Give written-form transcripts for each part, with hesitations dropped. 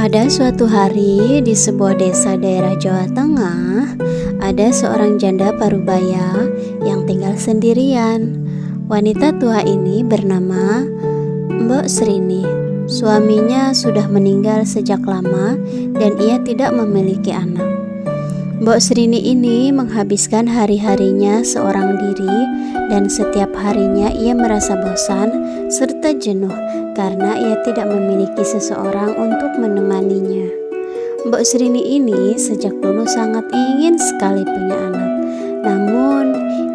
Pada suatu hari di sebuah desa daerah Jawa Tengah, ada seorang janda parubaya yang tinggal sendirian. Wanita tua ini bernama Mbok Srini. Suaminya sudah meninggal sejak lama dan ia tidak memiliki anak. Mbok Srini ini menghabiskan hari-harinya seorang diri dan setiap harinya ia merasa bosan serta jenuh karena ia tidak memiliki seseorang untuk menemaninya. Mbok Srini ini sejak dulu sangat ingin sekali punya anak. Namun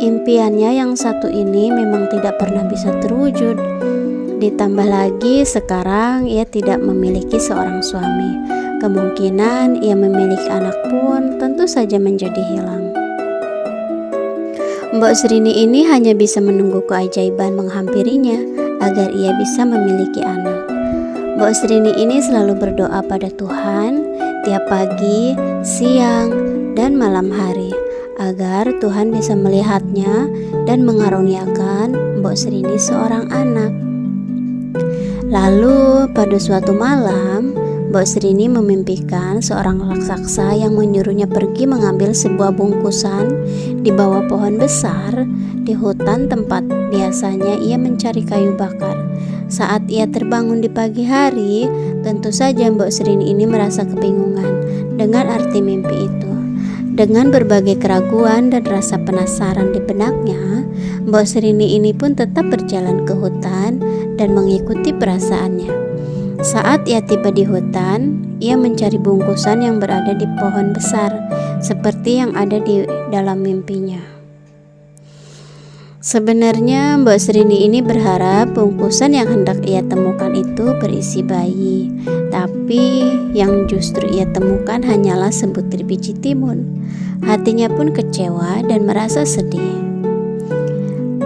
impiannya yang satu ini memang tidak pernah bisa terwujud. Ditambah lagi sekarang ia tidak memiliki seorang suami. Kemungkinan ia memiliki anak pun tentu saja menjadi hilang. Mbok Srini ini hanya bisa menunggu keajaiban menghampirinya agar ia bisa memiliki anak. Mbok Srini ini selalu berdoa pada Tuhan tiap pagi, siang, dan malam hari agar Tuhan bisa melihatnya dan mengaruniakan Mbok Srini seorang anak. Lalu pada suatu malam, Mbok Srini memimpikan seorang raksasa yang menyuruhnya pergi mengambil sebuah bungkusan di bawah pohon besar di hutan tempat biasanya ia mencari kayu bakar. Saat ia terbangun di pagi hari, tentu saja Mbok Srini ini merasa kebingungan dengan arti mimpi itu. Dengan berbagai keraguan dan rasa penasaran di benaknya, Mbok Srini ini pun tetap berjalan ke hutan dan mengikuti perasaannya. Saat ia tiba di hutan, ia mencari bungkusan yang berada di pohon besar, seperti yang ada di dalam mimpinya. Sebenarnya Mbok Srini ini berharap bungkusan yang hendak ia temukan itu berisi bayi, tapi yang justru ia temukan hanyalah sebutir biji timun. Hatinya pun kecewa dan merasa sedih.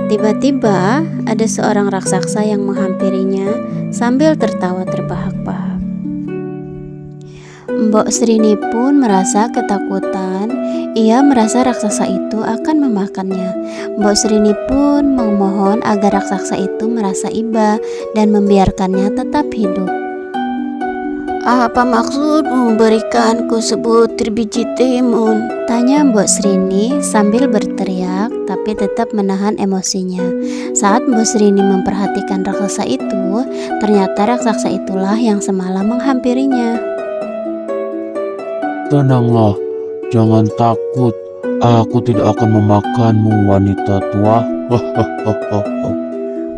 Tiba-tiba ada seorang raksasa yang menghampirinya sambil tertawa terbahak-bahak. Mbok Srini pun merasa ketakutan. Ia merasa raksasa itu akan memakannya. Mbok Srini pun memohon agar raksasa itu merasa iba dan membiarkannya tetap hidup. "Apa maksud memberikanku sebutir biji timun?" tanya Mbok Srini sambil berteriak tapi tetap menahan emosinya. Saat Mbok Srini memperhatikan raksasa itu, ternyata raksasa itulah yang semalam menghampirinya. "Tenanglah, jangan takut. Aku tidak akan memakanmu, wanita tua,"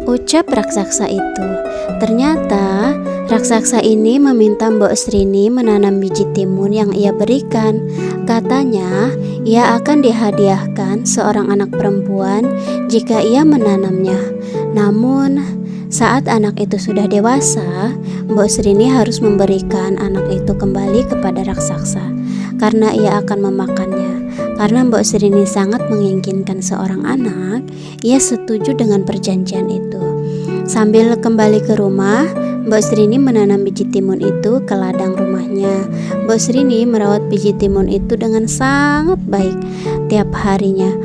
ucap raksasa itu. Ternyata raksasa ini meminta Mbok Srini menanam biji timun yang ia berikan. Katanya ia akan dihadiahkan seorang anak perempuan jika ia menanamnya. Namun saat anak itu sudah dewasa, Mbok Srini harus memberikan anak itu kembali kepada raksasa karena ia akan memakannya. Karena Mbok Srini sangat menginginkan seorang anak, ia setuju dengan perjanjian itu. Sambil kembali ke rumah, Mbok Srini menanam biji timun itu ke ladang rumahnya. Mbok Srini merawat biji timun itu dengan sangat baik tiap harinya.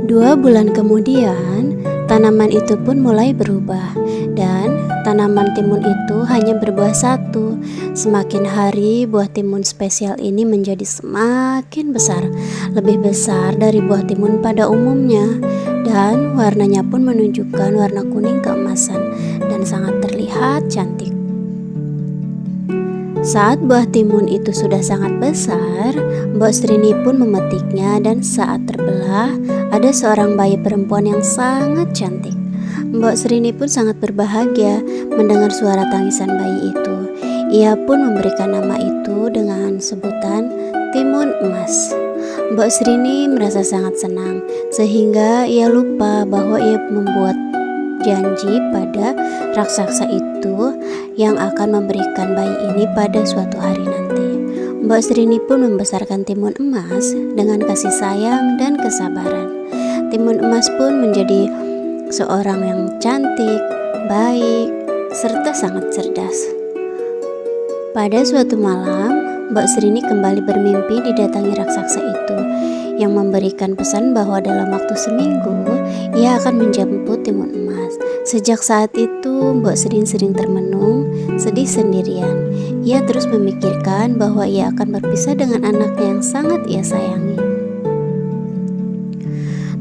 2 bulan kemudian, tanaman itu pun mulai berubah dan tanaman timun itu hanya berbuah 1. Semakin hari buah timun spesial ini menjadi semakin besar, lebih besar dari buah timun pada umumnya, dan warnanya pun menunjukkan warna kuning keemasan dan sangat terlihat cantik. Saat buah timun itu sudah sangat besar, Mbok Srini pun memetiknya dan saat terbelah, ada seorang bayi perempuan yang sangat cantik. Mbok Srini pun sangat berbahagia mendengar suara tangisan bayi itu. Ia pun memberikan nama itu dengan sebutan timun emas. Mbok Srini merasa sangat senang sehingga ia lupa bahwa ia membuat janji pada raksasa itu yang akan memberikan bayi ini pada suatu hari nanti. Mbok Srini pun membesarkan timun emas dengan kasih sayang dan kesabaran. Timun emas pun menjadi seorang yang cantik, baik, serta sangat cerdas. Pada suatu malam, Mbok Srini kembali bermimpi didatangi raksasa itu yang memberikan pesan bahwa dalam waktu seminggu ia akan menjemput timun emas. Sejak saat itu, Mbok Srini sering termenung, sedih sendirian. Ia terus memikirkan bahwa ia akan berpisah dengan anaknya yang sangat ia sayangi.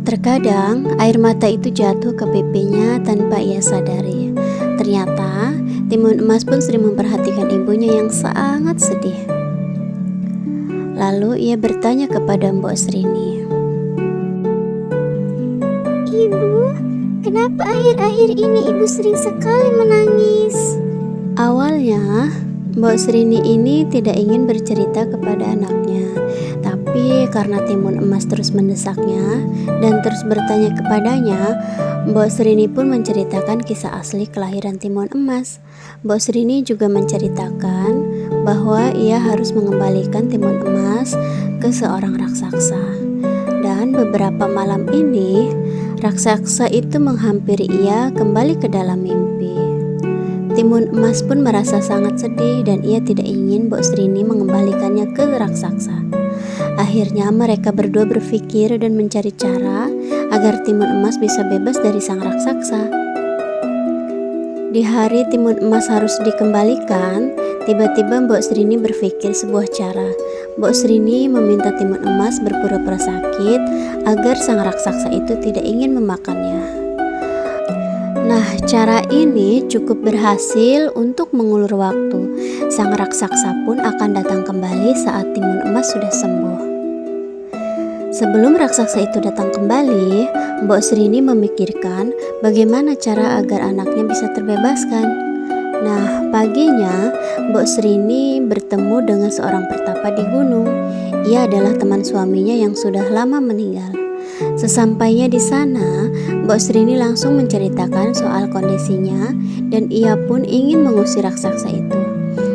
Terkadang air mata itu jatuh ke pipinya tanpa ia sadari. Ternyata Timun Emas pun sering memperhatikan ibunya yang sangat sedih. Lalu ia bertanya kepada Mbok Srini, Ibu, kenapa akhir-akhir ini ibu sering sekali menangis? awalnya Mbok Srini ini tidak ingin bercerita kepada anaknya, tapi karena Timun Emas terus mendesaknya dan terus bertanya kepadanya, Mbok Srini pun menceritakan kisah asli kelahiran Timun Emas. Mbok Srini juga menceritakan bahwa ia harus mengembalikan Timun Emas ke seorang raksasa. Dan beberapa malam ini, raksasa itu menghampiri ia kembali ke dalam mimpi. Timun Emas pun merasa sangat sedih dan ia tidak ingin Mbok Srini mengembalikannya ke raksasa. Akhirnya mereka berdua berpikir dan mencari cara agar Timun Emas bisa bebas dari sang raksasa. Di hari Timun Emas harus dikembalikan, tiba-tiba Mbok Srini berpikir sebuah cara. Mbok Srini meminta Timun Emas berpura-pura sakit agar sang raksasa itu tidak ingin memakannya. Nah, cara ini cukup berhasil untuk mengulur waktu. Sang raksasa pun akan datang kembali saat Timun Emas sudah sembuh. Sebelum raksasa itu datang kembali, Mbok Srini memikirkan bagaimana cara agar anaknya bisa terbebaskan. Nah, paginya Mbok Srini bertemu dengan seorang pertapa di gunung. Ia adalah teman suaminya yang sudah lama meninggal. Sesampainya di sana, Mbok Srini langsung menceritakan soal kondisinya dan ia pun ingin mengusir raksasa itu.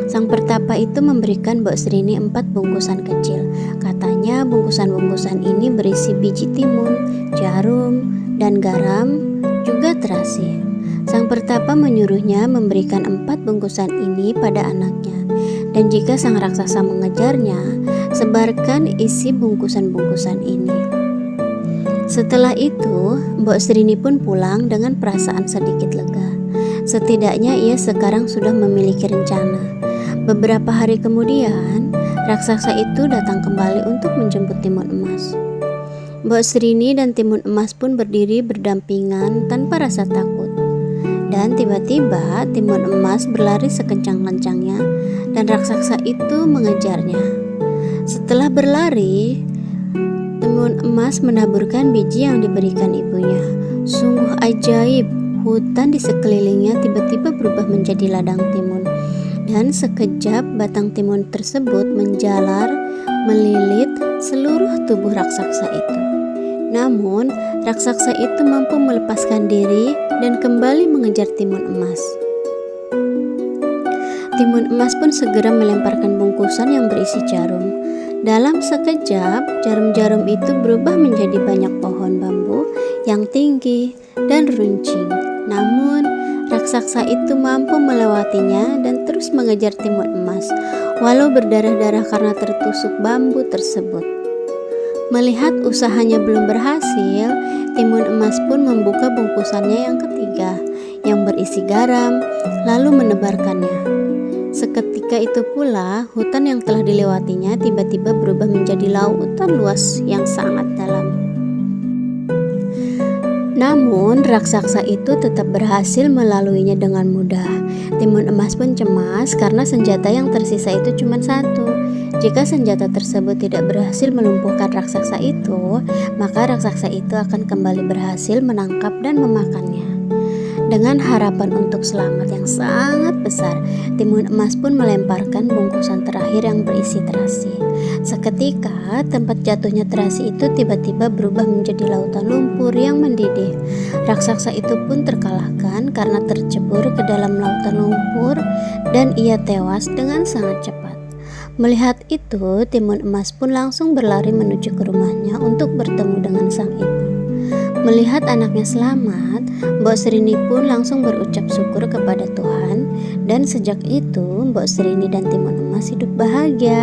Sang pertapa itu memberikan Mbok Srini 4 bungkusan kecil. Katanya bungkusan-bungkusan ini berisi biji timun, jarum, dan garam, juga terasi. Sang pertapa menyuruhnya memberikan 4 bungkusan ini pada anaknya. Dan jika sang raksasa mengejarnya, sebarkan isi bungkusan-bungkusan ini. Setelah itu, Mbok Srini pun pulang dengan perasaan sedikit lega. Setidaknya ia sekarang sudah memiliki rencana. Beberapa hari kemudian, raksasa itu datang kembali untuk menjemput Timun Emas. Mbok Srini dan Timun Emas pun berdiri berdampingan tanpa rasa takut. Dan tiba-tiba Timun Emas berlari sekencang-kencangnya dan raksasa itu mengejarnya. Setelah berlari, Timun Emas menaburkan biji yang diberikan ibunya. Sungguh ajaib, hutan di sekelilingnya tiba-tiba berubah menjadi ladang timun. Dan sekejap batang timun tersebut menjalar, melilit seluruh tubuh raksasa itu. Namun, raksasa itu mampu melepaskan diri dan kembali mengejar Timun Emas. Timun Emas pun segera melemparkan bungkusan yang berisi jarum. Dalam sekejap, jarum-jarum itu berubah menjadi banyak pohon bambu yang tinggi dan runcing. Namun, raksasa itu mampu melewatinya dan terus mengejar Timun Emas, walau berdarah-darah karena tertusuk bambu tersebut. Melihat usahanya belum berhasil, Timun Emas pun membuka bungkusannya yang ketiga, yang berisi garam, lalu menebarkannya. Seketika itu pula, hutan yang telah dilewatinya tiba-tiba berubah menjadi lautan luas yang sangat dalam. Namun, raksasa itu tetap berhasil melaluinya dengan mudah. Timun Emas pun cemas karena senjata yang tersisa itu cuma satu. Jika senjata tersebut tidak berhasil melumpuhkan raksasa itu, maka raksasa itu akan kembali berhasil menangkap dan memakannya. Dengan harapan untuk selamat yang sangat besar, Timun Emas pun melemparkan bungkusan terakhir yang berisi terasi. Seketika, tempat jatuhnya terasi itu tiba-tiba berubah menjadi lautan lumpur yang mendidih. Raksasa itu pun terkalahkan karena tercebur ke dalam lautan lumpur dan ia tewas dengan sangat cepat. Melihat itu, Timun Emas pun langsung berlari menuju ke rumahnya untuk bertemu dengan sang ibu. Melihat anaknya selamat, Mbok Srini pun langsung berucap syukur kepada Tuhan dan sejak itu Mbok Srini dan Timun Emas hidup bahagia.